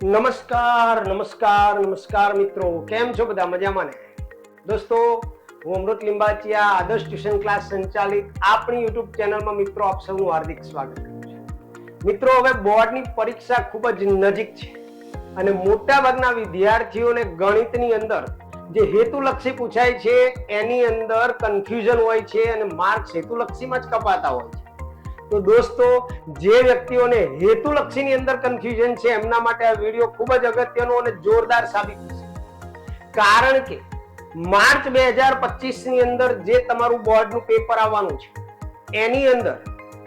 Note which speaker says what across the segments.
Speaker 1: નમસ્કાર નમસ્કાર નમસ્કાર મિત્રો, કેમ છો બધા? મજામાં ને? દોસ્તો, હું અમૃત લિંબાચિયા આદર્શ ટ્યુશન ક્લાસ સંચાલિત આપણી યુટ્યુબ ચેનલમાં મિત્રો આપ સૌનું હાર્દિક સ્વાગત કરું છું. મિત્રો, હવે બોર્ડની પરીક્ષા ખૂબ જ નજીક છે અને મોટા ભાગના વિદ્યાર્થીઓને ગણિતની અંદર જે હેતુલક્ષી પૂછાય છે એની અંદર કન્ફ્યુઝન હોય છે અને માર્ક્સ હેતુલક્ષીમાં જ કપાતા હોય છે. તો દોસ્તો, જે વ્યક્તિઓને હેતુલક્ષીની અંદર કન્ફ્યુઝન છે એમના માટે આ વિડીયો ખૂબ જ અગત્યનો અને જોરદાર સાબિત થશે. કારણ કે માર્ચ 2025 ની અંદર જે તમારું બોર્ડનું પેપર આવવાનું છે એની અંદર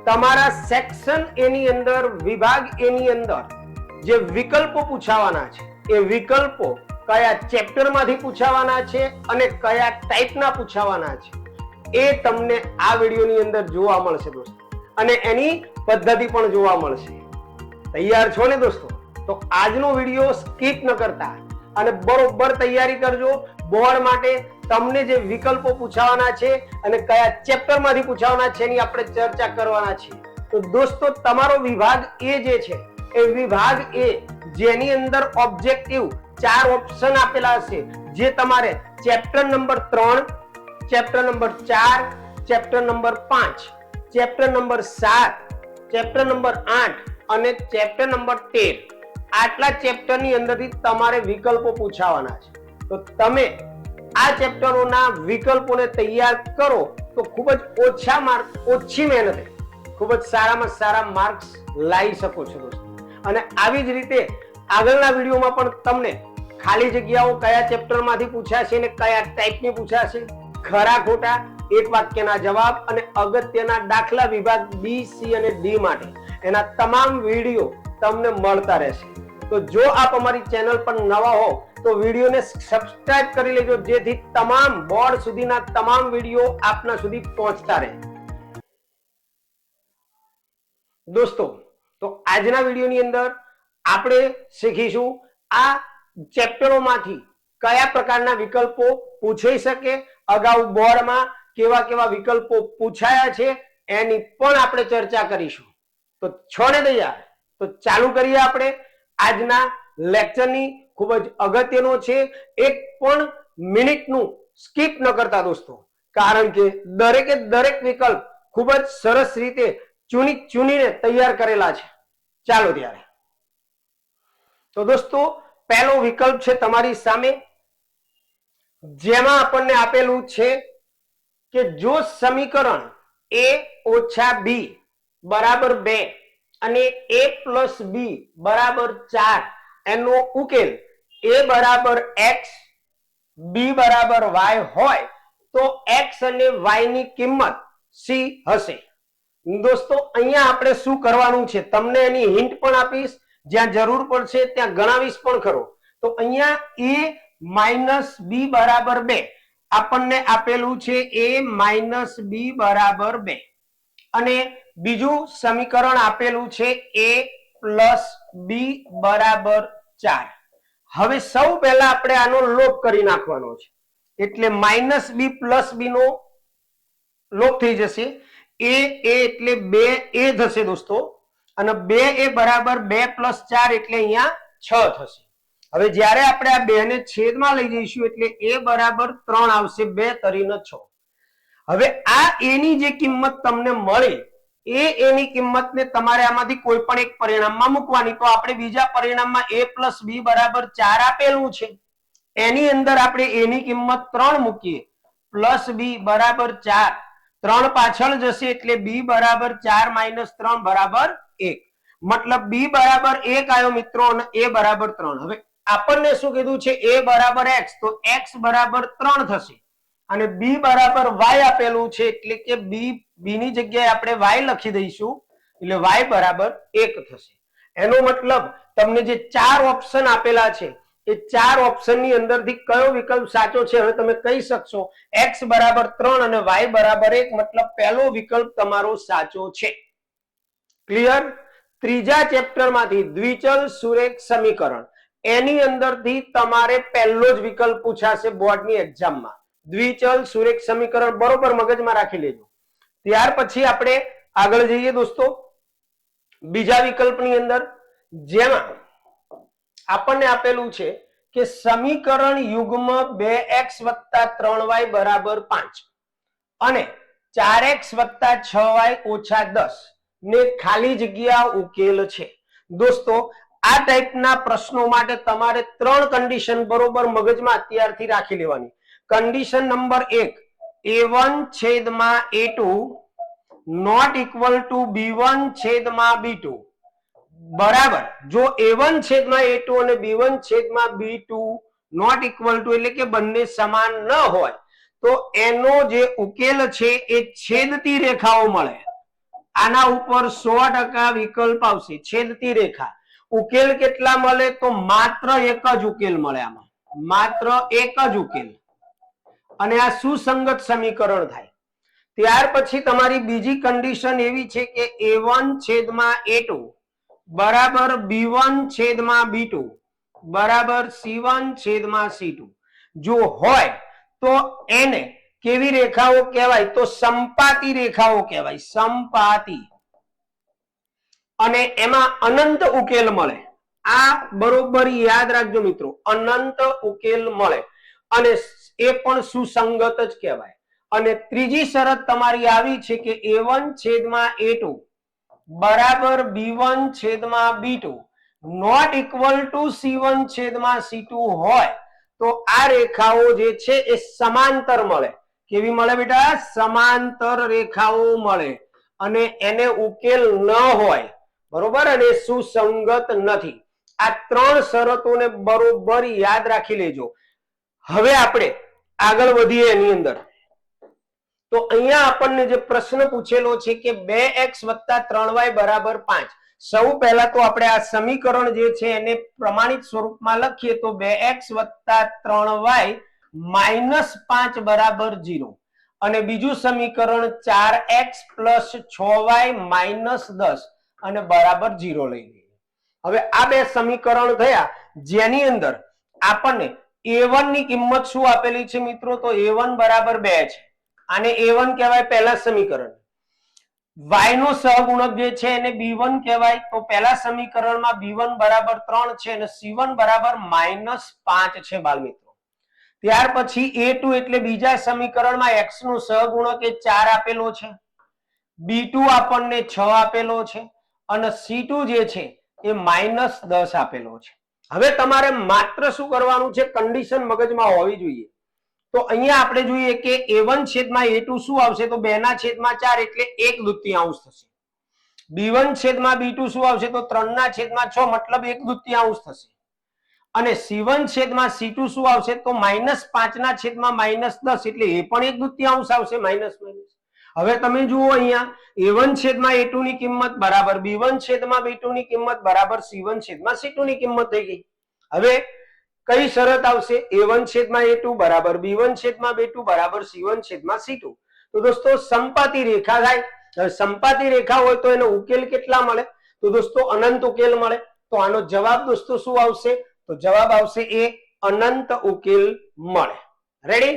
Speaker 1: તમારા સેક્શન એ ની અંદર વિભાગ એ ની અંદર જે વિકલ્પો પૂછાવાના છે એ વિકલ્પો કયા ચેપ્ટરમાંથી પૂછાવાના છે અને કયા ટાઈપના પૂછાવાના છે એ તમને આ વિડીયોની અંદર જોવા મળશે દોસ્તો, અને એની પદ્ધતિ પણ જોવા મળશે. તૈયાર છો ને દોસ્તો? તો આજનો વિડીયો સ્કીપ ન કરતા અને બરોબર તૈયારી કરજો. બોર્ડ માટે તમને જે વિકલ્પો પૂછાવાના છે અને કયા ચેપ્ટરમાંથી પૂછાવાના છે એની આપણે ચર્ચા કરવાના છીએ. તો દોસ્તો, તમારો વિભાગ એ જે છે એ વિભાગ એ જેની અંદર ઓબ્જેક્ટિવ 4 ઓપ્શન આપેલા હશે, જે તમારે chapter number 3, chapter number 4, chapter number 5, chapter number 7, chapter number 8 અને ચેપ્ટર નંબર 13, આટલા ચેપ્ટરની અંદરથી તમારે વિકલ્પો પૂછાવાના છે. તો તમે આ ચેપ્ટરોના વિકલ્પોને તૈયાર કરો તો ખૂબ જ ઓછા માર્ક, ઓછી મહેનતે ખૂબ જ સારામાં સારા માર્ક્સ લાવી શકો છો દોસ્તો. અને આવી જ રીતે આગળના વિડીયોમાં પણ તમને ખાલી જગ્યાઓ કયા ચેપ્ટરમાંથી પૂછાશે અને કયા ટાઈપની પૂછાશે, ખરા ખોટા, એક વાક્યના જવાબ અને અગત્યના દાખલા વિભાગ બી, સી અને ડી માટે એના તમામ વિડીયો તમને મળતા રહેશે. તો જો આપ અમારી ચેનલ પર નવા હો તો વિડીયોને સબસ્ક્રાઇબ કરી લેજો, જેથી તમામ બોર્ડ સુધીના તમામ વિડીયો આપના સુધી પહોંચતા રહે. દોસ્તો, તો આજના વિડીયોની અંદર આપણે શીખીશું આ ચેપ્ટરોમાંથી કયા પ્રકારના વિકલ્પો પૂછાઈ શકે, અગાઉ બોર્ડમાં કેવા કેવા વિકલ્પો પૂછાયા છે એની પણ આપણે ચર્ચા કરીશું. તો છો ને તૈયાર? તો ચાલુ કરીએ આપણે આજના લેક્ચરની. ખૂબ જ અગત્યનો છે, એક પણ મિનિટનું સ્કીપ ન કરતા દોસ્તો, કારણ કે દરેકે દરેક વિકલ્પ ખૂબ જ સરસ રીતે ચૂનીને તૈયાર કરેલા છે. ચાલો ત્યારે. તો દોસ્તો, પહેલો વિકલ્પ છે તમારી સામે, જેમાં આપણને આપેલું છે કે જો સમીકરણ a ઓછા b બરાબર 2 અને a પ્લસ b બરાબર 4 એનો ઉકેલ a બરાબર x, b બરાબર y હોય તો x અને y ની કિંમત c હશે. દોસ્તો, અહીંયા આપણે શું કરવાનું છે તમને એની હિન્ટ પણ આપીશ, જ્યાં જરૂર પડશે ત્યાં ગણાવીશ પણ ખરો. તો અહીંયા a માઇનસ b બરાબર 2 આપણને આપેલું છે, a માઇનસ b બરાબર 2, અને બીજું સમીકરણ આપેલું છે a પ્લસ b બરાબર 4. હવે સૌ પહેલા આપણે આનો લોપ કરી નાખવાનો છે, એટલે માઇનસ b પ્લસ b નો લોપ થઈ જશે. a એટલે 2a થશે દોસ્તો, અને 2a બરાબર 2 પ્લસ 4 એટલે અહીંયા 6 થશે. હવે જ્યારે આપણે આ 2 ને છેદમાં લઈ જઈશું એટલે a બરાબર 3 આવશે, 2 તરીને 6. હવે આ a ની જે કિંમત તમને મળે એ ની કિંમતને તમારે આમાંથી કોઈ પણ એક પરિણામમાં મૂકવાની. તો આપણે બીજા પરિણામમાં a પ્લસ b બરાબર 4 આપેલું છે, એની અંદર આપણે a ની કિંમત 3 મૂકીએ, પ્લસ b બરાબર 4, 3 પાછળ જશે એટલે b બરાબર 4 માઇનસ 3 બરાબર 1, મતલબ b બરાબર 1 આવ્યો મિત્રો અને a બરાબર 3. હવે આપણને શું કીધું છે? a બરાબર x, તો x બરાબર 3 થશે, અને b બરાબર y આપેલું છે એટલે કે b ની જગ્યાએ આપણે y લખી દઈશું, એટલે y બરાબર 1 થશે. એનો મતલબ તમને જે 4 ઓપ્શન આપેલા છે એ 4 ઓપ્શન ની અંદરથી કયો વિકલ્પ સાચો છે હવે તમે કહી શકશો. x બરાબર 3 અને y બરાબર 1, મતલબ પહેલો વિકલ્પ તમારો સાચો છે. ક્લિયર? ત્રીજા ચેપ્ટરમાંથી દ્વિચલ સુરેખ સમીકરણ, એની અંદરથી તમારે પહેલો જ વિકલ્પ પૂછાશે બોર્ડની એક્ઝામમાં. દ્વિચલ સુરેખ સમીકરણ બરોબર મગજમાં રાખી લેજો. ત્યાર પછી આપણે આગળ જઈએ દોસ્તો બીજા વિકલ્પની અંદર, જેમાં આપણને આપેલું છે કે સમીકરણ યુગ્મ 2x + 3y = 5 અને 4x + 6y - 10 ને ખાલી જગ્યા ઉકેલ છે. દોસ્તો આ ટાઈપના પ્રશ્નો માટે તમારે ત્રણ કન્ડિશન બરોબર મગજમાં અત્યારથી રાખી લેવાની. Condition number 1, a1/a2 not equal to b1/b2 બરાબર. જો a1/a2 અને b1/b2 નોટ ઇક્વલ ટુ એટલે કે બંને સમાન ન હોય તો એનો જે ઉકેલ છે એ છેદતી રેખાઓ મળે. આના ઉપર 100% વિકલ્પ આવશે, છેદતી રેખા. ઉકેલ કેટલા મળે? તો માત્ર એક જ ઉકેલ મળે. આમાં માત્ર એક જ ઉકેલ, અને આ સુસંગત સમીકરણ થાય. ત્યાર પછી તમારી બીજી કન્ડિશન એવી છે કે a1/a2 બરાબર b1/b2 બરાબર c1/c2 જો હોય તો એને કેવી રેખાઓ કહેવાય? તો સંપાતી રેખાઓ કહેવાય, સંપાતી. અને એમાં અનંત ઉકેલ મળે. આ બરોબર યાદ રાખજો મિત્રો, અનંત ઉકેલ મળે અને એ પણ સુસંગત જ કહેવાય. અને ત્રીજી શરત તમારી આવી છે કે a1/a2 બરાબર b1/b2 not equal two c1/c2 હોય તો આ રેખાઓ જે છે એ સમાંતર મળે. કેવી મળે બેટા? સમાંતર રેખાઓ મળે અને એને ઉકેલ ન હોય, બરોબર, અને સુસંગત નથી. આ ત્રણ શરતોને બરોબર યાદ રાખી લેજો. હવે આપણે આગળ વધીએ એની અંદર. તો અહીંયા આપણને જે પ્રશ્ન પૂછેલો છે કે 2x + 3y = 5. સૌ પહેલા તો આપણે આ સમીકરણ જે છે એને પ્રમાણિત સ્વરૂપમાં લખીએ તો 2x + 3y - 5 = 0 અને બીજું સમીકરણ 4x + 6y - 10 અને બરાબર 0 લઈ લઈએ. હવે આ બે સમીકરણ થયા જેની અંદર આપણને a1 ની કિંમત શું આપેલી છે મિત્રો? તો a1 = 2 છે. આને a1 કહેવાય પહેલા સમીકરણ. y નો સહગુણક જે છે એને b1 કહેવાય. તો પહેલા સમીકરણમાં b1 = 3 છે અને c1 = -5 છે બાળ મિત્રો. ત્યાર પછી a2 એટલે બીજા સમીકરણમાં x નો સહગુણક એ 4 આપેલો છે, b2 આપણને 6 આપેલો છે અને c2 જે છે એ -10 આપેલો છે. હવે તમારે માત્ર શું કરવાનું છે? કન્ડિશન મગજમાં હોવી જોઈએ. તો અહીંયા આપણે જોઈએ કે a1/a2 શું આવશે? તો 2/4 એટલે 1/2 થશે. b1/b2 શું આવશે? તો 3/6 મતલબ 1/2 થશે. અને c1/c2 શું આવશે? તો -5/10 એટલે એ પણ 1/2 આવશે, માઇનસ માઇનસ. હવે તમે જુઓ અહીંયા a1/a2 ની કિંમત બરાબર b1/b2 ની કિંમત બરાબર c1/c2 ની કિંમત થઈ ગઈ. હવે કઈ શરત આવશે? a1/a2 બરાબર b1/b2 બરાબર c1/c2. તો દોસ્તો સંપાતી રેખા થાય. સંપાતી રેખા હોય તો એનો ઉકેલ કેટલા મળે? તો દોસ્તો અનંત ઉકેલ મળે. તો આનો જવાબ દોસ્તો શું આવશે? તો જવાબ આવશે એ અનંત ઉકેલ મળે. રેડી?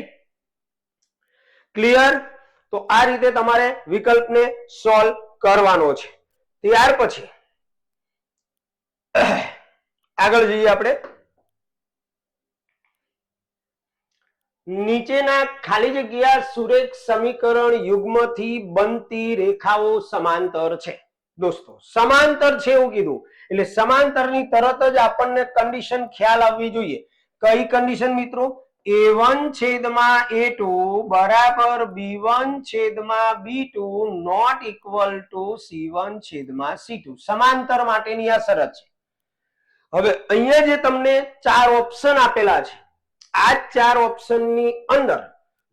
Speaker 1: ક્લિયર? તો આ રીતે તમારે વિકલ્પને સોલ્વ કરવાનો છે. ત્યાર પછી આગળ જઈએ આપણે. નીચેના ખાલી જગ્યા સુરેખ સમીકરણ યુગ્મથી બનતી રેખાઓ સમાંતર છે. દોસ્તો સમાંતર છે એવું કીધું એટલે સમાંતરની તરત જ આપણને કન્ડિશન ખ્યાલ આવવી જોઈએ. કઈ કન્ડિશન મિત્રો? a1/a2 બરાબર b1/b2 not equal two c1/c2. સમાંતર માટેની આ શરત છે. હવે અહીંયા જે તમને 4 ઓપ્શન આપેલા છે, આ 4 ઓપ્શનની અંદર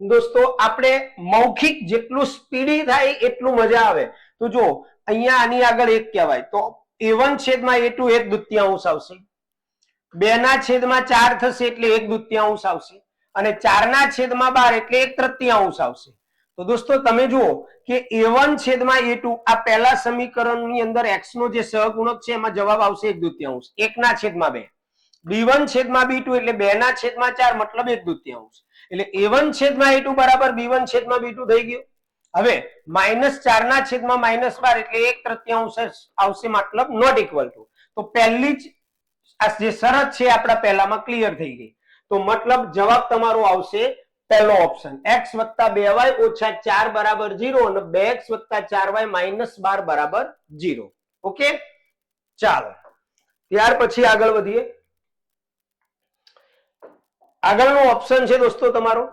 Speaker 1: દોસ્તો આપણે મૌખિક જેટલું સ્પીડી થાય એટલું મજા આવે. તો જો અહીંયા આની આગળ 1 કહેવાય તો a1/a2 1/2 આવશે, 2/4 થશે એટલે 1/2 આવશે અને 4/12 એટલે 1/3 આવશે. તો દોસ્તો તમે જુઓ કે a1/a2 આ પહેલા સમીકરણની અંદર x નો જે સહગુણક છે એમાં જવાબ આવશે 1/2, 1/2. b1/b2 એટલે 2/4 મતલબ 1/2 એટલે a1/a2 બરાબર b1/b2 થઈ ગયું. હવે -4/12 એટલે 1/3 આવશે મતલબ નોટ ઇક્વલ ટુ. તો પહેલી જ આ જે શરત છે આપણા પહેલામાં ક્લિયર થઈ ગઈ. તો મતલબ જવાબ તમારો આવશે પહેલો ઓપ્શન, x + 2y - 4 બરાબર 0 અને 2x + 4y - 12 બરાબર 0. ઓકે, ચાલો ત્યાર પછી આગળ વધીએ. આગળનો ઓપ્શન છે દોસ્તો તમારો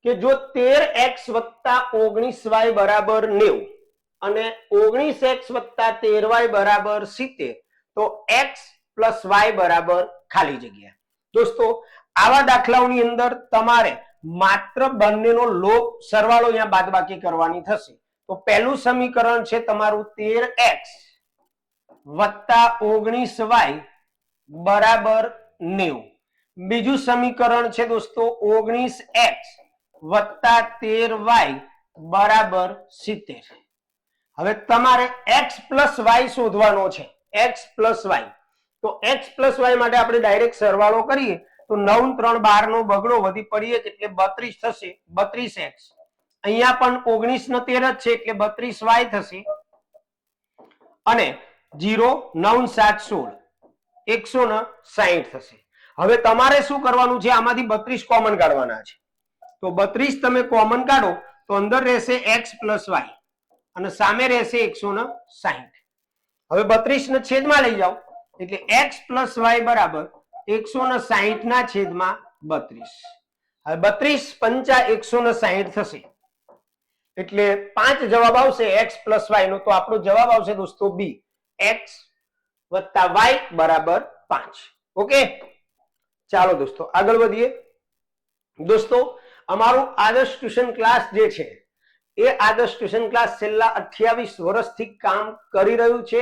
Speaker 1: કે જો 13x + 19y બરાબર 90 અને 19x + 13y બરાબર 70 તો x + y બરાબર ખાલી જગ્યા. દોસ્તો આવા દાખલાઓની અંદર તમારે માત્ર બંનેનો લોપ સરવાળો અહીંયા બાદબાકી કરવાની થશે. તો પહેલું સમીકરણ છે તમારું 13x + 19y બરાબર 90. બીજું સમીકરણ છે દોસ્તો 19x + 13y બરાબર 70. હવે તમારે x + y શોધવાનો છે, x + y. તો x + y માટે આપણે ડાયરેક્ટ સરવાળો કરીએ તો 9 3 12 નો બગડો વધી પડીએ એટલે 32 થશે, 32x. અહીંયા પણ 19 ને 13 જ છે એટલે 32y થશે અને 0 9 7 16 160 થશે. હવે તમારે શું કરવાનું છે, આમાંથી 32 કોમન કાઢવાના છે. તો 32 તમે કોમન કાઢો તો અંદર રહેશે x + y અને સામે રહેશે 160. હવે 32 ને છેદમાં લઈ જાઓ એટલે x + y બરાબર 160 ના છેદમાં 32. હવે 32 પંચા 160 થશે એટલે 5 જવાબ આવશે x + y નો. તો આપણો જવાબ આવશે દોસ્તો બી, x + y બરાબર 5. ઓકે, ચાલો દોસ્તો આગળ વધીએ. દોસ્તો અમારું આદર્શ ટ્યુશન ક્લાસ જે છે એ આદર્શ ટ્યુશન ક્લાસ છેલ્લા 28 વર્ષથી કામ કરી રહ્યું છે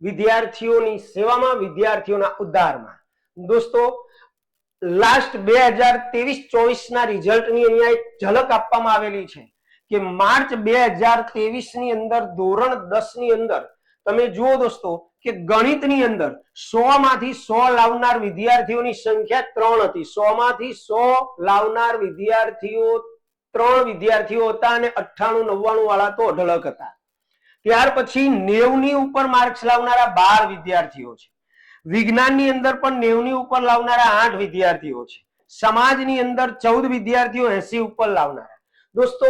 Speaker 1: વિદ્યાર્થીઓની સેવામાં, વિદ્યાર્થીઓના ઉદ્ધારમાં. દોસ્તો લાસ્ટ 2023-24 ના રિઝલ્ટની અહીંયા એક ઝલક આપવામાં આવેલી છે કે માર્ચ 2023 ની અંદર ધોરણ 10 ની અંદર તમે જુઓ દોસ્તો કે ગણિતની અંદર 100 માંથી 100 લાવનાર વિદ્યાર્થીઓની સંખ્યા 3 હતી. 100 માંથી 100 લાવનાર વિદ્યાર્થીઓ 3 વિદ્યાર્થીઓ હતા અને 98 99 વાળા તો અઢળક હતા. ત્યાર પછી 90 ની ઉપર માર્ક્સ લાવનારા 12 વિદ્યાર્થીઓ છે. વિજ્ઞાનની અંદર પણ 90 ની ઉપર લાવનારા 8 વિદ્યાર્થીઓ છે. સમાજની અંદર 14 વિદ્યાર્થીઓ 80 ઉપર લાવનારા. દોસ્તો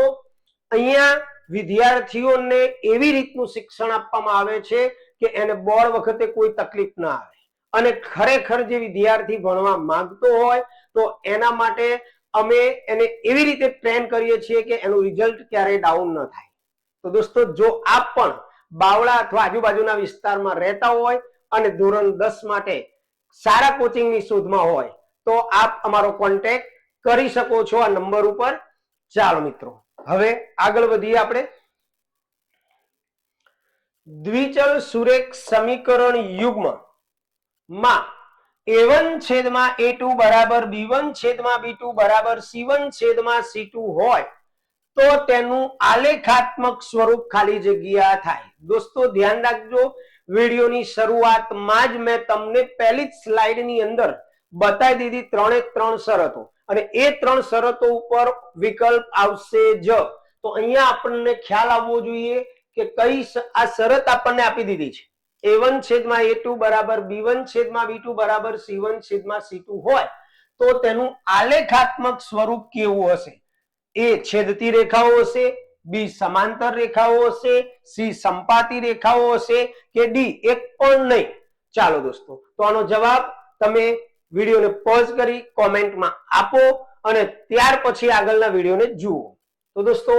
Speaker 1: અહીંયા વિદ્યાર્થીઓને એવી રીતનું શિક્ષણ આપવામાં આવે છે કે એને બોર્ડ વખતે કોઈ તકલીફ ના આવે અને ખરેખર જે વિદ્યાર્થી ભણવા માંગતો હોય તો એના માટે અમે એને એવી રીતે ટ્રેન કરીએ છીએ કે એનું રિઝલ્ટ ક્યારેય ડાઉન ન થાય. તો દોસ્તો જો આપ પણ બાવળા અથવા આજુબાજુના વિસ્તારમાં રહેતા હોય અને ધોરણ 10 માટે સારા કોચિંગની શોધમાં હોય તો આપ અમારો કોન્ટેક્ટ કરી શકો છો આ નંબર ઉપર. ચાલો મિત્રો હવે આગળ વધીએ આપણે. દ્વિચલ સુરેખ સમીકરણ યુગ્મ માં a1/a2 બરાબર b1/b2 બરાબર c1/c2 હોય તો તેનું આલેખાત્મક સ્વરૂપ ખાલી જગ્યા થાય. દોસ્તો ધ્યાન રાખજો, વિડીયોની શરૂઆતમાં જ મેં તમને પહેલી જ સ્લાઇડની અંદર બતાવી દીધી 3 એ 3 શરતો અને એ 3 શરતો ઉપર વિકલ્પ આવશે જ. તો અહીંયા આપણને ખ્યાલ આવવો જોઈએ કે કઈ આ શરત આપણને આપી દીધી છે. a1/a2 બરાબર b1/b2 બરાબર c1/c2 હોય તો તેનું આલેખાત્મક સ્વરૂપ કેવું હશે? એ છેદતી રેખાઓ હશે, બી સમાંતર રેખાઓ હશે, સી સંપાતી રેખાઓ હશે કે ડી એક પણ નહીં. ચાલો દોસ્તો તો આનો જવાબ તમે વિડીયોને પોઝ કરી કોમેન્ટમાં આપો અને ત્યાર પછી આગળના વિડીયોને જુઓ. તો દોસ્તો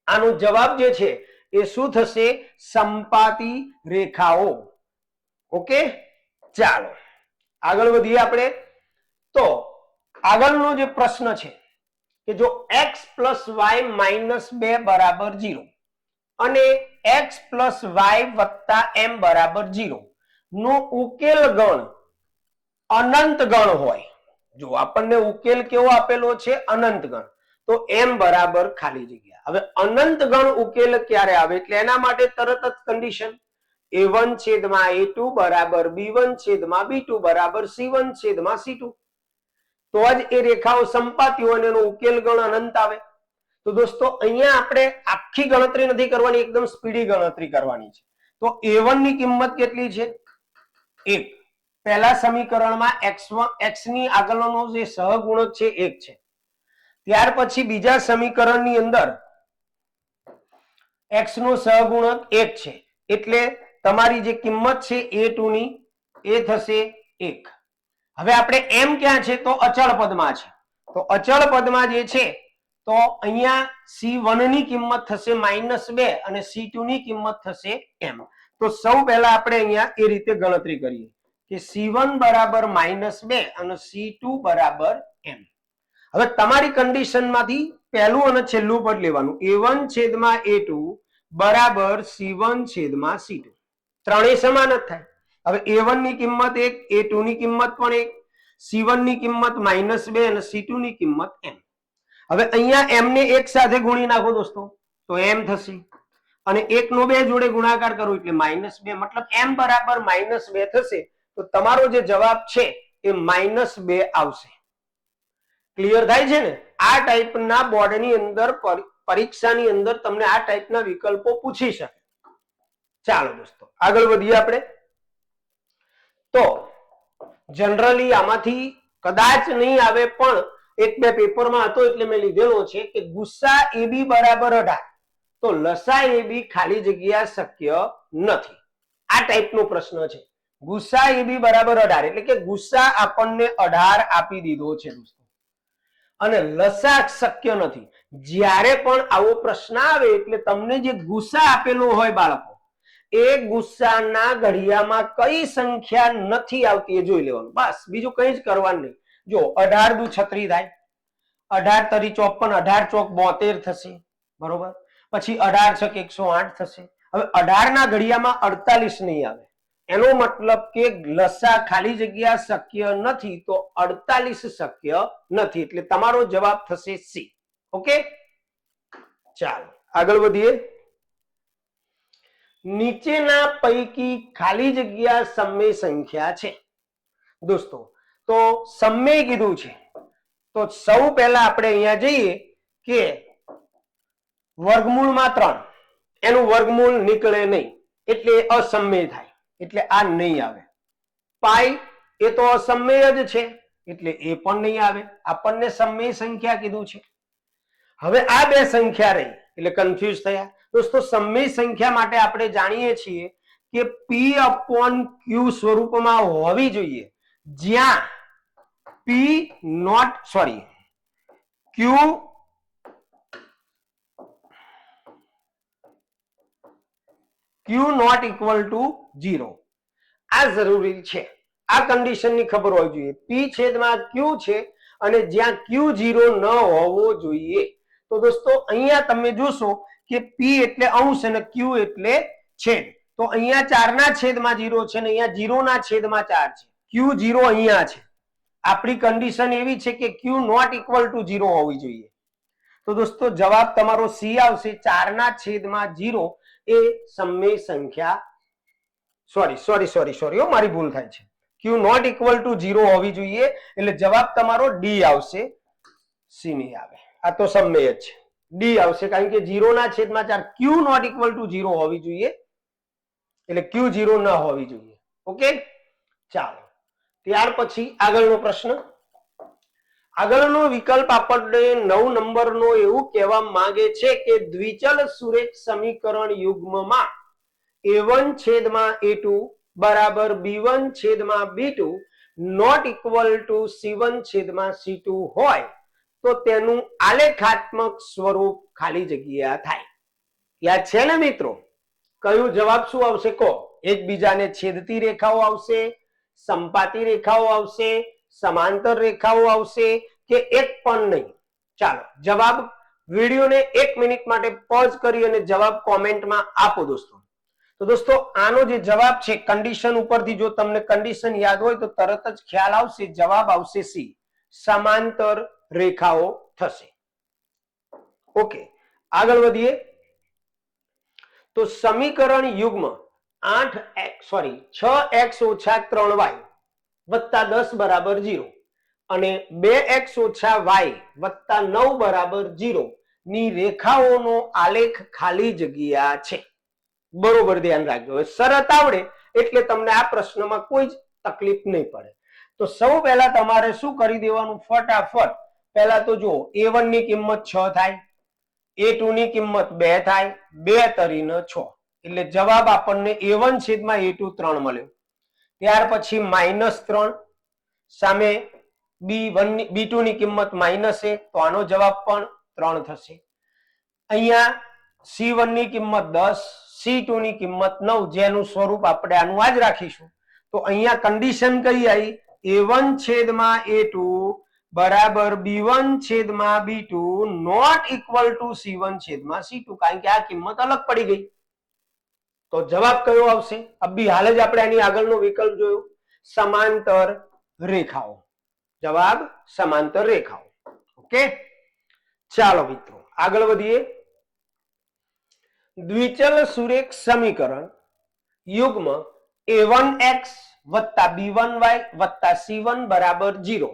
Speaker 1: આનો જવાબ જે છે એ શું થશે? સંપાતી રેખાઓ. ઓકે, ચાલો આગળ વધીએ આપણે. તો આગળનો જે પ્રશ્ન છે કે જો x + y - 2 બરાબર 0 અને x + y + m બરાબર 0 નો ઉકેલ ગણ અનંત ગણ હોય. જો આપણને ઉકેલ કેવો આપેલો છે? અનંત ગણ. તો m બરાબર ખાલી જગ્યા. હવે અનંત ગણ ઉકેલ ક્યારે આવે? એટલે એના માટે તરત જ કન્ડિશન a1/a2 બરાબર b1/b2 બરાબર c1/c2 તો જ એ રેખાઓ સંપાતી હોય અને એનો ઉકેલ ગણ અનંત આવે. તો દોસ્તો અહીંયા આપણે આખી ગણતરી નથી કરવાની, એકદમ સ્પીડી ગણતરી કરવાની છે. તો a1 ની કિંમત કેટલી છે? 1. પહેલા સમીકરણમાં x ની આગળનો જે સહગુણક છે 1 છે. ત્યાર પછી બીજા સમીકરણની અંદર x નો સહગુણક 1 છે, એટલે તમારી જે કિંમત છે a2 ની એ થશે 1. હવે આપણે m ક્યાં છે? તો અચળ પદમાં છે. તો અચળ પદમાં જે છે તો અહીંયા c1 ની કિંમત થશે -2 અને c2 ની કિંમત થશે m. તો સૌ પહેલા આપણે અહીંયા એ રીતે ગણતરી કરીએ કે c1 બરાબર -2 અને c2 બરાબર m. હવે તમારી કન્ડિશનમાંથી પહેલું અને છેલ્લું પદ લેવાનું. a1 છેદમાં a2 બરાબર c1 છેદમાં c2. ત્રણેય સમાન જ થાય. હવે a1 ની કિંમત 1, a2 ની કિંમત પણ 1, c1 ની કિંમત -2 અને c2 ની કિંમત m. હવે અહીંયા m ને 1 સાથે ગુણી નાખો દોસ્તો તો m થશે, અને 1 નો 2 જોડે ગુણાકાર કરો એટલે -2, મતલબ m બરાબર -2 થશે. તો તમારો જે જવાબ છે એ -2 આવશે. ક્લિયર થાય છે ને? આ ટાઈપના બોર્ડની અંદર પરીક્ષાની અંદર તમને આ ટાઈપના વિકલ્પો પૂછી શકે. ચાલો દોસ્તો આગળ વધીએ આપણે. તો જનરલી આમાંથી કદાચ નહીં આવે પણ એક બે પેપરમાં હતો એટલે મેં લીધેલો છે કે ગુસ્સા AB બરાબર 18 તો લસા AB ખાલી જગ્યા શક્ય નથી. આ ટાઈપનો પ્રશ્ન છે. ગુસ્સા AB બરાબર 18 એટલે કે ગુસ્સા આપણને 18 આપી દીધો છે દોસ્તો, અને લસા શક્ય નથી. જ્યારે પણ આવો પ્રશ્ન આવે એટલે તમને જે ગુસ્સા આપેલો હોય બાળકો, એ ગુસ્સાના ઘડિયામાં કઈ સંખ્યા નથી આવતી એ જોઈ લેવાનું, બસ બીજું કઈ જ કરવાનું નહીં. જો 18 દુ 36 થાય, 18 તરી 54, 18 ચોક 72 થશે, બરોબર. પછી 18 છક 108 થશે. હવે 18 ના ઘડિયામાં 48 નહીં આવે, એનો મતલબ કે લસા ખાલી જગ્યા શક્ય નથી, તો 48 શક્ય નથી, એટલે તમારો જવાબ થશે સી. ઓકે, ચાલો આગળ વધીએ. નીચેના પૈકી ખાલી જગ્યા સમય સંખ્યા છે દોસ્તો. તો સમય કીધું છે તો સૌ પહેલા આપણે અહીંયા જઈએ કે વર્ગમૂળમાં 3, એનું વર્ગમૂળ નીકળે નહીં એટલે અસમય થાય, એટલે આ નહીં આવે. પાઈ એ તો અસમય જ છે એટલે એ પણ નહીં આવે. આપણને સમય સંખ્યા કીધું છે. હવે આ બે સંખ્યા રહી એટલે કન્ફ્યુઝ થયા દોસ્તો. સમય સંખ્યા માટે આપણે જાણીએ છીએ કે p/q સ્વરૂપમાં હોવી જોઈએ, જ્યાં q નોટ ઇક્વલ ટુ 0. આ જરૂરી છે. આ કન્ડિશનની ખબર હોવી જોઈએ. p છેદમાં q છે અને જ્યાં q 0 ન હોવો જોઈએ. તો દોસ્તો અહીંયા તમે જોશો કે p એટલે અંશ અને q એટલે છેદ. તો અહીંયા 4 ના છેદમાં 0 છે અને અહીંયા 0 ના છેદમાં 4 છે. q 0 અહીંયા છે. આપણી કન્ડિશન એવી છે કે q નોટ ઇક્વલ ટુ 0 હોવી જોઈએ. તો દોસ્તો જવાબ તમારો સી આવશે. 4 ના છેદમાં 0 એ સમય સંખ્યા, સોરી મારી ભૂલ થાય છે. q નોટ ઇક્વલ ટુ 0 હોવી જોઈએ એટલે જવાબ તમારો ડી આવશે, સી નહીં આવે. આ તો સમય જ છે, ડી આવશે, કારણ કે 0 ના છેદમાં 4 q નોટ ઇક્વલ ટુ 0 હોવી જોઈએ એટલે q 0 ન હોવી જોઈએ. ઓકે, ચાલો ત્યાર પછી આગળનો પ્રશ્ન. આગળનો વિકલ્પ આપણને 9 નંબરનો એવું કહેવા માંગે છે કે દ્વિચલ સુરેખ સમીકરણ યુગ્મમાં a1 છેદમાં a2 બરાબર b1 છેદમાં b2 not equal two c1 છેદમાં c2 હોય તો તેનું આલેખાત્મક સ્વરૂપ ખાલી જગ્યા થાય. યાદ છે ને મિત્રો? કયું જવાબ શું આવશે કહો? એકબીજાને છેદતી રેખાઓ આવશે, સંપાતી રેખાઓ આવશે, સમાંતર રેખાઓ આવશે કે એક પણ નહીં? ચાલો જવાબ વિડીયોને 1 મિનિટ માટે પોઝ કરી અને જવાબ કોમેન્ટમાં આપો દોસ્તો. તો દોસ્તો આનો જે જવાબ છે કન્ડિશન ઉપરથી, જો તમને કન્ડિશન યાદ હોય તો તરત જ ખ્યાલ આવશે. જવાબ આવશે સી, સમાંતર રેખાઓ થશે. ઓકે, આગળ વધીએ. તો સમીકરણ યુગ્મ 6x ઓછા 3y વત્તા 10 બરાબર 0 અને 2x ઓછા y વત્તા 9 બરાબર 0 ની રેખાઓનો આલેખ ખાલી જગ્યા છે. બરોબર ધ્યાન રાખજો. હવે શરત આવડે એટલે તમને આ પ્રશ્નમાં કોઈ જ તકલીફ નહીં પડે. તો સૌ પહેલા તમારે શું કરી દેવાનું, ફટાફટ પહેલા તો જો A1 ની કિંમત 6 થાય, A2 ની કિંમત 2 થાય, 2 તરીને 6 એટલે જવાબ આપણને A1 છેદમાં A2 3 મળ્યો. ત્યાર પછી -3 સામે B2 ની કિંમત -1 તો આનો જવાબ પણ 3 થશે. અહીંયા C1 ની કિંમત 10, C2 ની કિંમત 9 જેનું સ્વરૂપ આપણે આનું આ જ રાખીશું. તો અહીંયા કન્ડિશન કઈ આવી, A1 છેદમાં A2 બરાબર B1 છેદમાં B2 not equal two C1 છેદમાં C2, કારણ કે આ કિંમત અલગ પડી ગઈ. તો જવાબ કયો આવશે? અભી હાલ જ આપણે આની આગળનો વિકલ્પ જોયો, સમાંતર રેખાઓ. જવાબ સમાંતર રેખાઓ. ઓકે, ચાલો મિત્રો આગળ વધીએ. દ્વિચલ સુરેખ સમીકરણ યુગ્મ A1x વત્તા B1y વત્તા C1 બરાબર 0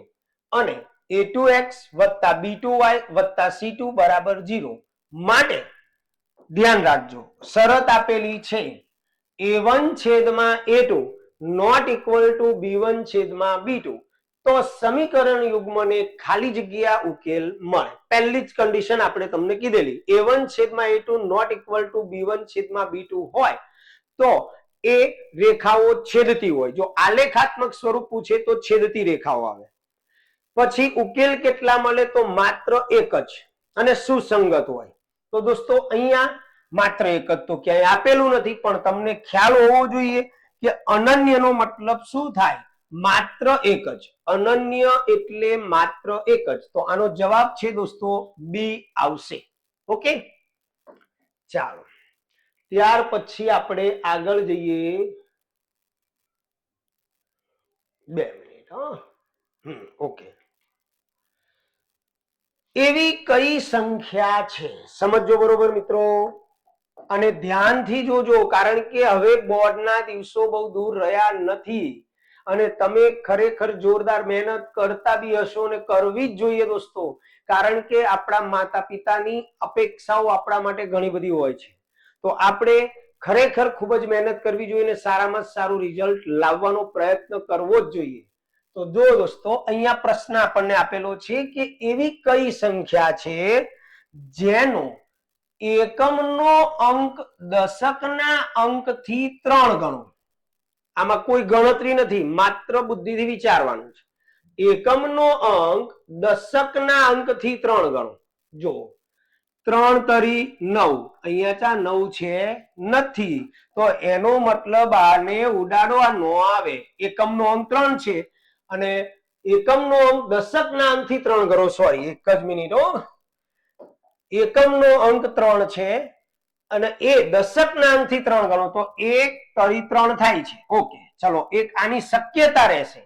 Speaker 1: અને A2x વત્તા B2y વત્તા C2 બરાબર 0 માટે ધ્યાન રાખજો, શરત આપેલી છે A1 છેદમાં A2 not equal two B1 છેદમાં B2 તો સમીકરણ યુગ્મને ખાલી જગ્યા ઉકેલ મળે. પહેલી જ કન્ડિશન આપણે તમને કીધેલી, A1 છેદમાં A2 not equal two B1 છેદમાં B2 હોય તો એ રેખાઓ છેદતી હોય. જો આલેખાત્મક સ્વરૂપ પૂછે તો છેદતી રેખાઓ આવે. પછી ઉકેલ કેટલા મળે? તો માત્ર એક જ અને સુસંગત હોય. તો દોસ્તો અહીંયા માત્ર એક જ તો ક્યાંય આપેલું નથી, પણ તમને ખ્યાલ હોવો જોઈએ કે અનન્યનો મતલબ શું થાય? માત્ર એક જ. અનન્ય એટલે માત્ર એક જ. તો આનો જવાબ છે દોસ્તો બી આવશે. ઓકે, ચાલો ત્યાર પછી આપણે આગળ જઈએ. 2 મિનિટ. ઓકે, એવી કઈ સંખ્યા છે? સમજો બરોબર મિત્રો, અને ધ્યાનથી જોજો, કારણ કે હવે બોર્ડના દિવસો બહુ દૂર રહ્યા નથી અને તમે ખરેખર જોરદાર મહેનત કરતા બી હશો અને કરવી જ જોઈએ દોસ્તો, કારણ કે આપણા માતા પિતાની અપેક્ષાઓ આપણા માટે ઘણી બધી હોય છે. તો આપણે ખરેખર ખૂબ જ મહેનત કરવી જોઈએ અને સારામાં સારું રિઝલ્ટ લાવવાનો પ્રયત્ન કરવો જ જોઈએ. તો જો દોસ્તો અહીંયા પ્રશ્ન આપણને આપેલો છે કે એવી કઈ સંખ્યા છે જેનો એકમનો અંક દશકના અંકથી 3 ગણો. આમાં કોઈ ગણતરી નથી, માત્ર બુદ્ધિથી વિચારવાનું છે. એકમનો અંક દશકના અંકથી 3 ગણો. જો 3 તરી 9, અહીંયા ચા 9 છે નથી, તો એનો મતલબ આને ઉડાડો, આ નો આવે. એકમનો અંક 3 છે અને એકમનો અંક દશકના અંકથી 3 ગણો. સોરી, એક જ મિનિટ હો. એકમનો અંક 3 છે અને એ દશકના અંકથી 3 ગણો, તો 1 તરી 3 થાય છે. ઓકે, ચલો એક આની શક્યતા રહેશે.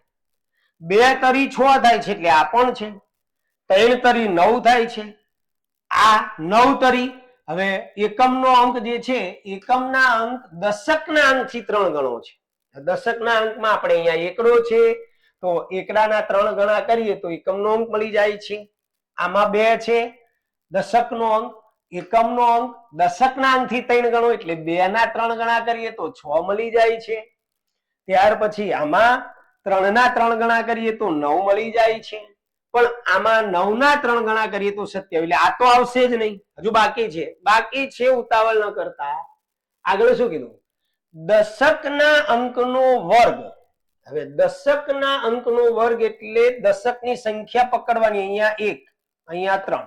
Speaker 1: 2 તરી 6 થાય છે એટલે આ પણ છે. 3 તરી 9 થાય છે, આ 9 તરી. હવે એકમનો અંક જે છે, એકમના અંક દશકના અંકથી 3 ગણો છે. દશકના અંકમાં આપણે અહીંયા એકડો છે, તો એકડાના 3 ગણા કરીએ તો એકમનો અંક મળી જાય છે. આમાં 2 છે, દશકનો અંક, એકમનો અંક દશકના અંકથી 3 ગણો એટલે 2 ના 3 ગણા કરીએ તો 6 મળી જાય છે. ત્યાર પછી આમાં 3 ના 3 ગણા કરીએ તો 9 મળી જાય છે, પણ આમાં 9 ના 3 ગણા કરીએ તો 27. એટલે આ તો આવશે જ નહીં, હજુ બાકી છે. ઉતાવળ ન કરતા. આગળ શું કીધું? દશકના અંકનો વર્ગ. હવે દશકના અંકનો વર્ગ એટલે દશકની સંખ્યા પકડવાની. અહીંયા 1, અહીંયા 3.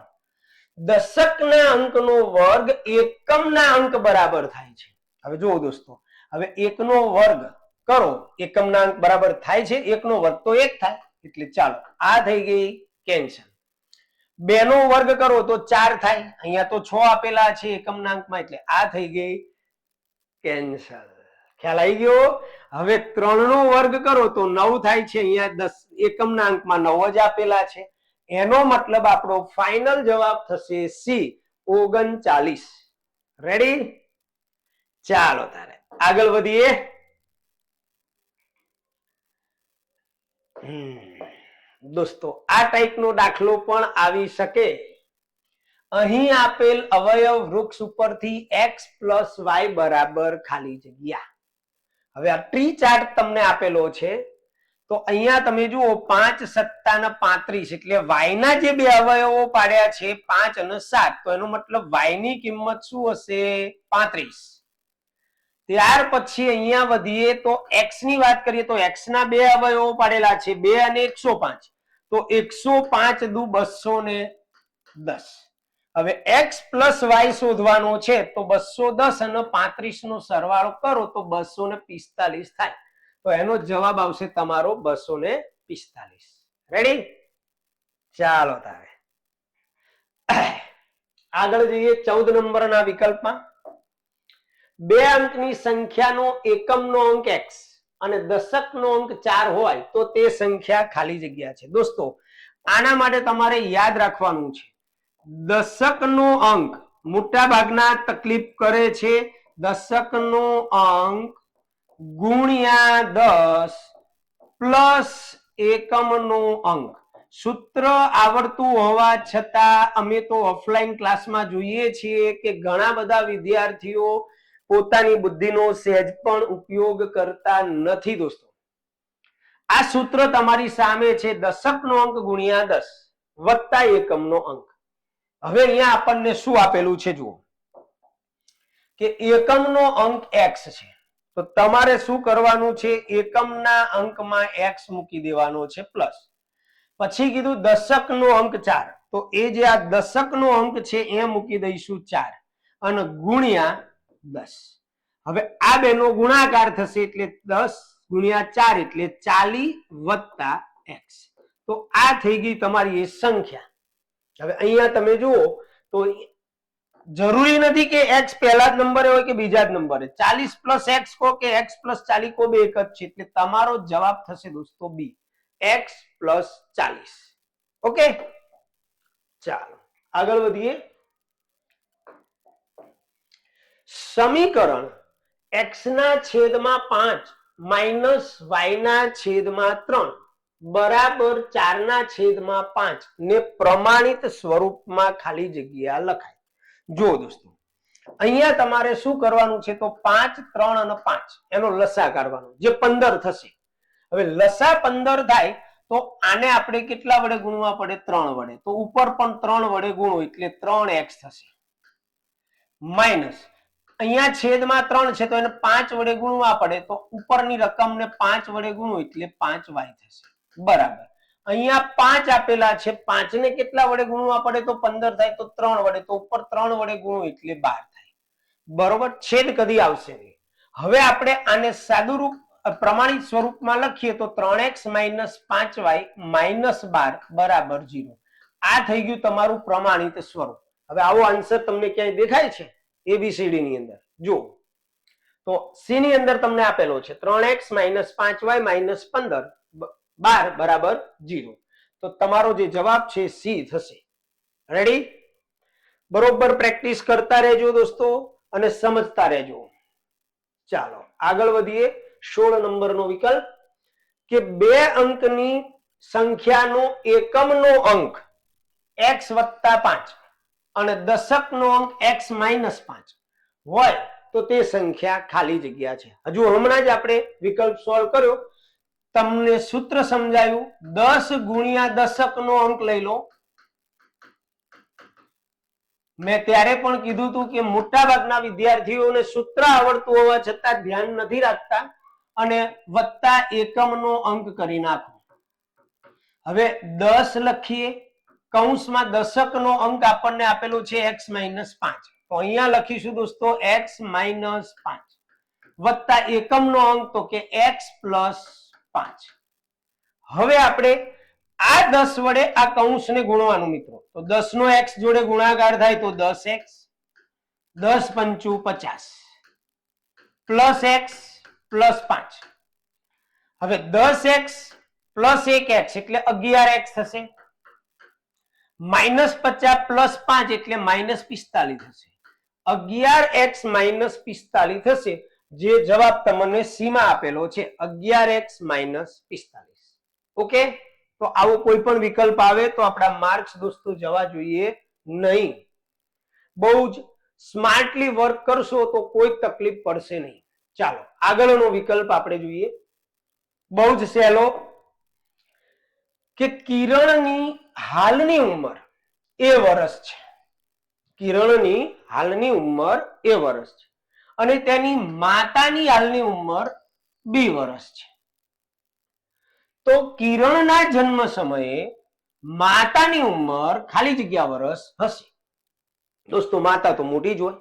Speaker 1: દશકના અંકનો વર્ગ એકમના અંક બરાબર થાય છે. હવે જુઓ દોસ્તો, હવે 1 નો વર્ગ કરો, એકમના અંક બરાબર થાય છે. 1 નો વર્ગ તો 1 થાય, એટલે ચાલો આ થઈ ગઈ કેન્સલ. 2 નો વર્ગ કરો તો 4 થાય, અહીંયા તો 6 આપેલા છે એકમના અંકમાં, એટલે આ થઈ ગઈ કેન્સલ. ખ્યાલ આવી ગયો? હવે 3 નો વર્ગ કરો તો 9 થાય છે, અહીંયા 10 એકમના અંકમાં 9 જ આપેલા છે. એનો મતલબ આપણો ફાઇનલ જવાબ થશે સી, 39. રેડી? ચાલો તારે આગળ વધીએ. દોસ્તો આ ટાઈપનો દાખલો પણ આવી શકે. અહીં આપેલ અવયવ વૃક્ષ ઉપરથી x + y બરાબર ખાલી જગ્યા. હવે આ ટ્રી ચાર્ટ તમને આપેલો છે તો અહીંયા તમે જુઓ 5 સત્તા ને 35 એટલે y ના જે બે અવયવો પાડ્યા છે 5 અને 7, તો એનો મતલબ y ની કિંમત શું હશે? 35. ત્યાર પછી અહીંયા વધીએ તો x ની વાત કરીએ તો x ના બે અવયવો પાડેલા છે 2 અને 105, તો 105 દુ 210. હવે x પ્લસ y શોધવાનો છે તો 210 અને 35 નો સરવાળો કરો તો 245 થાય. તો એનો જવાબ આવશે તમારો 245. રેડી? ચાલો તારે આગળ જઈએ 14 નંબરના વિકલ્પમાં. બે અંકની સંખ્યાનો એકમનો અંક x અને દશકનો અંક 4 હોય તો તે સંખ્યા ખાલી જગ્યા છે. દોસ્તો આના માટે તમારે યાદ રાખવાનું છે, દશકનો અંક મોટા ભાગના તકલીફ કરે છે. દશકનો અંક ગુણ્યા 10 પ્લસ એકમનો અંક. સૂત્ર આવડતું હોવા છતાં અમે તો ઓફલાઈન ક્લાસમાં જોઈએ છીએ કે ઘણા બધા વિદ્યાર્થીઓ પોતાની બુદ્ધિનો સહેજ પણ ઉપયોગ કરતા નથી. દોસ્તો આ સૂત્ર તમારી સામે છે, દશકનો અંક ગુણ્યા 10 વત્તા એકમનો અંક. હવે અહીંયા આપણને શું આપેલું છે જુઓ કે એકમનો અંક x છે, તો તમારે શું કરવાનું છે? એકમના અંકમાં x મૂકી દેવાનો છે પ્લસ. પછી કીધું દશકનો અંક 4, તો એ જે આ દશકનો અંક છે એ મૂકી દઈશું 4 અને ગુણ્યા 10. હવે આ બેનો ગુણાકાર થશે એટલે 10 ગુણ્યા 4 એટલે 40 વત્તા x. તો આ થઈ ગઈ તમારી એ સંખ્યા. હવે અહીંયા તમે જુઓ તો જરૂરી નથી કે x પહેલા જ નંબરે હોય કે બીજા જ નંબરે. 40 પ્લસ x કો કે x પ્લસ 40 કો બે એક જ છે, એટલે તમારો જવાબ થશે દોસ્તો બી, x પ્લસ 40. ઓકે, ચાલો આગળ વધીએ. સમીકરણ x ના છેદમાં 5 માઇનસ y ના છેદમાં 3 બરાબર 4 ના છેદમાં 5 ને પ્રમાણિત સ્વરૂપમાં ખાલી જગ્યા લખાય. જો દોસ્તો અહીંયા તમારે શું કરવાનું છે? તો 5, 3 અને 5 એનો લસા કાઢવાનો, જે 15 થશે. હવે લસા 15 થાય તો આને આપણે કેટલા વડે ગુણવા પડે? 3 વડે. તો ઉપર પણ 3 વડે ગુણો એટલે 3x થશે. માઇનસ અહીંયા છેદમાં 3 છે તો એને 5 વડે ગુણવા પડે, તો ઉપરની રકમને 5 વડે ગુણો એટલે 5y થશે. બરાબર. અહીંયા 5 આપેલા છે, 5 ને કેટલા વડે ગુણવા પડે? તો 15 થાય, તો 3 વડે, તો ઉપર 3 વડે ગુણો એટલે 12 થાય. બરોબર, છેદ કદી આવશે નહીં. હવે આપણે આને સાદુરૂપ પ્રમાણિત સ્વરૂપમાં લખીએ તો 3x માઇનસ 5y માઇનસ 12 બરાબર 0. આ થઈ ગયું તમારું પ્રમાણિત સ્વરૂપ. હવે આવો આન્સર તમને ક્યાંય દેખાય છે એબીસીડી ની અંદર? જો તો સી ની અંદર તમને આપેલો છે 3x માઇનસ 5y માઇનસ 15 12 બરાબર 0. તો તમારો જે જવાબ છે સી થશે. રેડી? બરોબર પ્રેક્ટિસ કરતા રહેજો દોસ્તો અને સમજતા રહેજો. ચાલો આગળ વધીએ. 16 નંબરનો વિકલ્પ કે બે અંકની સંખ્યાનો એકમનો અંક x વત્તા 5 અને દશકનો અંક x માઇનસ 5 હોય તો તે સંખ્યા ખાલી જગ્યા છે. હજુ હમણાં જ આપણે વિકલ્પ સોલ્વ કર્યો, તમને સૂત્ર સમજાયું. 10 ગુણ્યા દશકનો અંક લઈ લો. મેં ત્યારે પણ કીધું હતું કે મોટા ભાગના વિદ્યાર્થીઓને સૂત્ર આવડતું હોવા છતાં ધ્યાન નથી રાખતા અને વત્તા એકમનો અંક કરી નાખો. હવે 10 લખીએ, કૌંસમાં દશકનો અંક આપણને આપેલો છે x માઇનસ 5, તો અહીંયા લખીશું દોસ્તો x માઇનસ 5 વત્તા એકમનો અંક તો કે x પ્લસ 5. હવે આપણે આ 10 વડે આ કૌંસને ગુણવાનું મિત્રો. તો 10 નો x જોડે ગુણાકાર થાય તો 10x, 10 પંચું 50 પ્લસ x પ્લસ 5. હવે 10x પ્લસ 1x એટલે 11x થશે. માઇનસ 50 પ્લસ 5 એટલે માઇનસ 45 થશે. 11x માઇનસ 45 થશે, જે જવાબ તમને સી માં આપેલો છે 11x માઇનસ 45. ઓકે, તો આવો કોઈ પણ વિકલ્પ આવે તો આપણા માર્ક્સ દોસ્તો જવા જોઈએ નહીં. બહુ જ સ્માર્ટલી વર્ક કરશો તો કોઈ તકલીફ પડશે નહીં. ચાલો આગળનો વિકલ્પ આપણે જોઈએ. બહુ જ સહેલો કે કિરણની હાલની ઉંમર એ વર્ષ છે. કિરણની હાલની ઉંમર એ વર્ષ છે અને તેની માતાની હાલની ઉંમર બી વર્ષ છે. તો કિરણના જન્મ સમયે માતાની ઉંમર ખાલી જગ્યા વર્ષ હશે. દોસ્તો માતા તો મોટી જ હોય.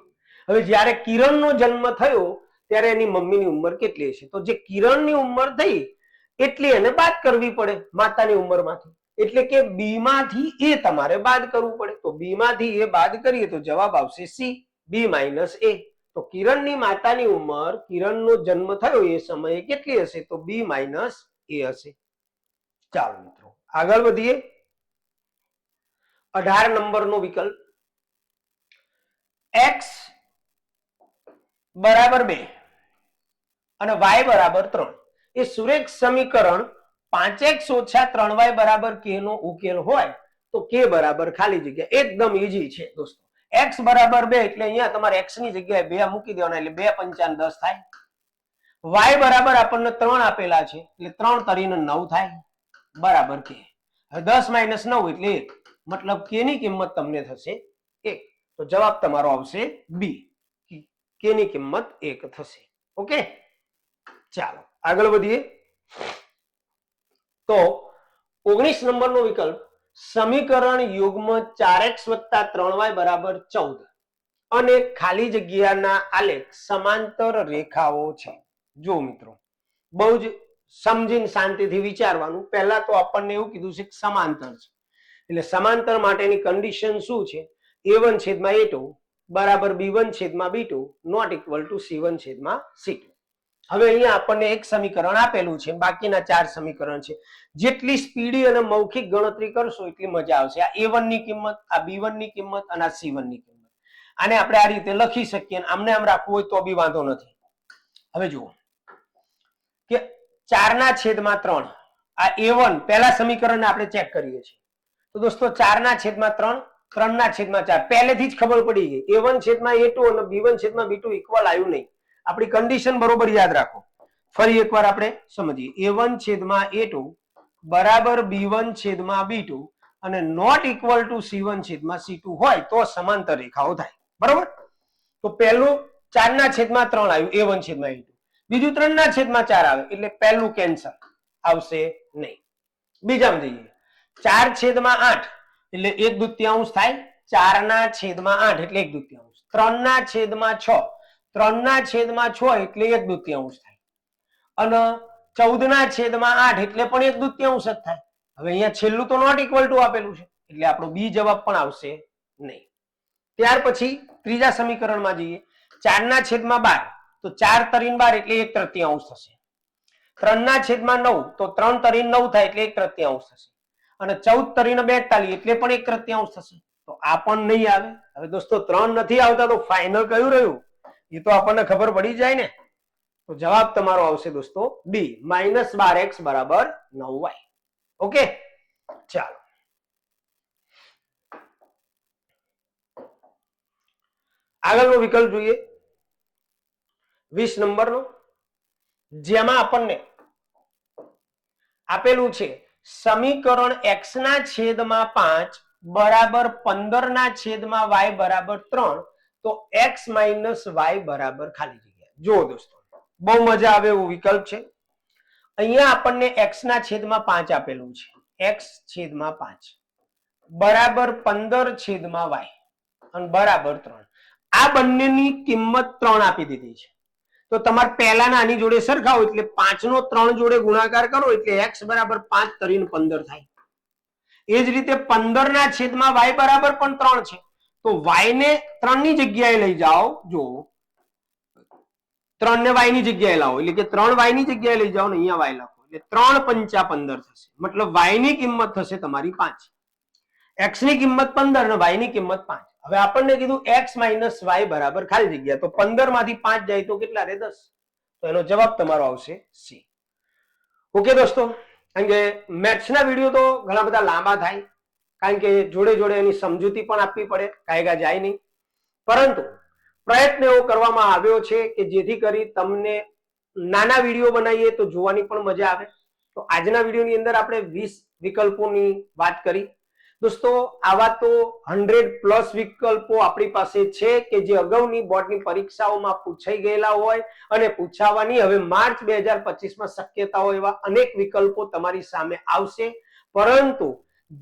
Speaker 1: હવે જ્યારે કિરણનો જન્મ થયો ત્યારે એની મમ્મીની ઉંમર કેટલી હશે? તો જે કિરણની ઉંમર થઈ એટલી એને બાદ કરવી પડે માતાની ઉંમરમાંથી. એટલે કે બી માંથી એ તમારે બાદ કરવું પડે. તો બી માંથી એ બાદ કરીએ તો જવાબ આવશે સી, બી માઇનસ એ. તો કિરણની માતાની ઉંમર કિરણનો જન્મ થયો એ સમયે કેટલી હશે? તો બી માઇનસ એ હશે. ચાલો મિત્રો આગળ વધીએ. 18 નંબરનો વિકલ્પ x બરાબર 2 અને y બરાબર 3 એ સુરેખ સમીકરણ 5x ઓછા 3y બરાબર k નો ઉકેલ હોય તો k બરાબર ખાલી જગ્યા. એકદમ ઈઝી છે દોસ્તો. x બરાબર 2 એટલે અહીંયા તમારે x ની જગ્યાએ 2 મૂકી દેવાના એટલે 2 પંચાન 10 થાય. y બરાબર આપણને 3 આપેલા છે એટલે 3 તરીને 9 થાય બરાબર k. હવે 10 માઇનસ 9 એટલે 1 મતલબ k ની કિંમત તમને થશે 1. તો જવાબ તમારો આવશે બી, k ની કિંમત 1 થશે. ઓકે ચાલો આગળ વધીએ. તો 19 નંબરનો વિકલ્પ સમીકરણ યુગ્મ 4x + 3y બરાબર 14 અને ખાલી જગ્યાના આલેખ સમાંતર રેખાઓ છે. જો મિત્રો બહુ જ સમજીને શાંતિથી વિચારવાનું. પહેલા તો આપણને એવું કીધું છે કે સમાંતર છે એટલે સમાંતર માટેની કન્ડિશન શું છે? a1 છેદમાં a2 બરાબર b1 છેદમાં b2 not equal two c1 છેદમાં c2. હવે અહીંયા આપણને એક સમીકરણ આપેલું છે, બાકીના 4 સમીકરણ છે. જેટલી સ્પીડી અને મૌખિક ગણતરી કરશો એટલી મજા આવશે. આ a1 ની કિંમત, આ b1 ની કિંમત અને આ c1 ની કિંમત, આને આપણે આ રીતે લખી શકીએ. આમને આમ રાખવું હોય તો બી વાંધો નથી. હવે જુઓ કે 4/3 આ a1 પહેલા સમીકરણને આપણે ચેક કરીએ છીએ. તો દોસ્તો 4/3 3/4 પહેલેથી જ ખબર પડી ગઈ. a1 છેદમાં a2 અને b1 છેદમાં b2 ઇક્વલ આવ્યું નહીં. આપણી કન્ડિશન બરોબર યાદ રાખો. ફરી એકવાર આપણે સમજીએ. a1 છેદમાં a2 બરાબર b1 છેદમાં b2 અને નોટ ઇક્વલ ટુ c1 છેદમાં c2 હોય તો સમાંતર રેખાઓ થાય. બરોબર? તો પહેલું 4/3 આવ્યું a1 છેદમાં a2, બીજું 3/4 આવે એટલે પહેલું કેન્સલ આવશે નહીં. બીજામાં જઈએ. 4/8 એટલે 1/2 થાય. 4/8 એટલે 1/2. 3/6 3/6 એટલે 1/2 થાય. અને 14/8 એટલે પણ 1/2 જ થાય. હવે અહીંયા છેલ્લું તો નોટ ઇક્વલ ટુ આપેલું છે એટલે આપણો બી જવાબ પણ આવશે નહીં. ત્યાર પછી ત્રીજા સમીકરણમાં જઈએ. 4/12 તો 4 તરીને 12 એટલે 1/3 થશે. 3/9 તો 3 તરીને 9 થાય એટલે 1/3 થશે. અને 14 તરીને 42 એટલે પણ 1/3 થશે. તો આ પણ નહીં આવે. હવે દોસ્તો 3 નથી આવતા તો ફાઇનલ કયું રહ્યું એ તો આપણને ખબર પડી જાય ને. તો જવાબ તમારો આવશે દોસ્તો બી, -12x બરાબર 9y. ઓકે ચાલો આગળનો વિકલ્પ જોઈએ 20 નંબરનો, જેમાં આપણને આપેલું છે સમીકરણ x/5 બરાબર 15/y બરાબર 3 તો x - y બરાબર ખાલી જગ્યા. જો દોસ્તો બહુ મજા આવે એવું વિકલ્પ છે. અહીંયા આપણને x/5 આપેલું છે. x/5 બરાબર 15/y અને બરાબર 3. આ બંનેની કિંમત 3 આપી દીધી છે. તો તમારે પહેલાના આની જોડે સરખાવો એટલે 5 નો 3 જોડે ગુણાકાર કરો એટલે x બરાબર 5 તરીને 15 થાય. એ જ રીતે 15/y બરાબર પણ 3 છે. તો y ને 3 ની જગ્યાએ લઈ જાઓ. જો 3 ને y ની જગ્યાએ લાવો એટલે કે 3y ની જગ્યાએ લઈ જાઓ ને અહીંયા y લખો એટલે 3 × 5 = 15 થશે. મતલબ y ની કિંમત થશે તમારી 5, x ની કિંમત 15 અને y ની કિંમત 5. હવે આપણને કીધું x - y બરાબર ખાલી જગ્યા. તો 15 માંથી 5 જાય તો કેટલા રહે? 10. તો એનો જવાબ તમારો આવશે સી. ઓકે દોસ્તો, કારણ કે મેથ્સના વિડીયો તો ઘણા બધા લાંબા થાય, કારણ કે જોડે જોડે એની સમજૂતી પણ આપવી પડે, કાયગા જાય નહીં. પરંતુ પ્રયત્ન એવો કરવામાં આવ્યો છે કે જેથી કરી તમને નાના વિડીયો બનાવીએ તો જોવાની પણ મજા આવે તો આજના વિડીયોની અંદર આપણે 20 વિકલ્પોની વાત કરી. દોસ્તો આવા તો 100+ વિકલ્પો આપણી પાસે છે કે જે અગાઉની બોર્ડની પરીક્ષાઓમાં પૂછાઈ ગયેલા હોય અને પૂછાવાની હવે માર્ચ 2025માં શક્યતા હોય એવા અનેક વિકલ્પો તમારી સામે આવશે. પરંતુ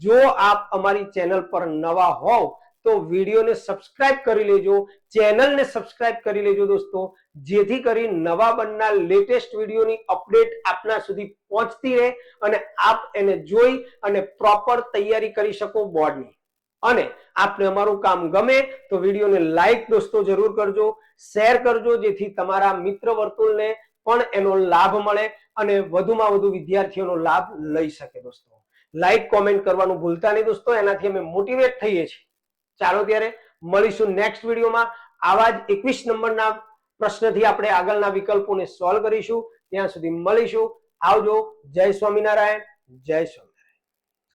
Speaker 1: જો આપ અમારી ચેનલ પર નવા હોવ તો વિડીયોને સબસ્ક્રાઇબ કરી લેજો, ચેનલને સબસ્ક્રાઇબ કરી લેજો દોસ્તો, જેથી કરી નવા બનનાર લેટેસ્ટ વિડીયોની અપડેટ આપના સુધી પહોંચતી રહે અને આપ એને જોઈ અને પ્રોપર તૈયારી કરી શકો બોર્ડની. અને આપને અમારું કામ ગમે તો વિડીયોને લાઈક દોસ્તો જરૂર કરજો, શેર કરજો, જેથી તમારા મિત્ર વર્તુળને પણ એનો લાભ મળે અને વધુમાં વધુ વિદ્યાર્થીઓનો લાભ લઈ શકે. દોસ્તો લાઈક કોમેન્ટ કરવાનું ભૂલતા નહીં દોસ્તો, એનાથી અમે મોટિવેટ થઈએ છીએ. ચાલો ત્યારે મળીશું નેક્સ્ટ વિડીયોમાં. આવા જ 21 નંબરના પ્રશ્નથી આપણે આગળના વિકલ્પોને સોલ્વ કરીશું. ત્યાં સુધી મળીશું. આવજો. જય સ્વામિનારાયણ. જય સ્વામિનારાયણ.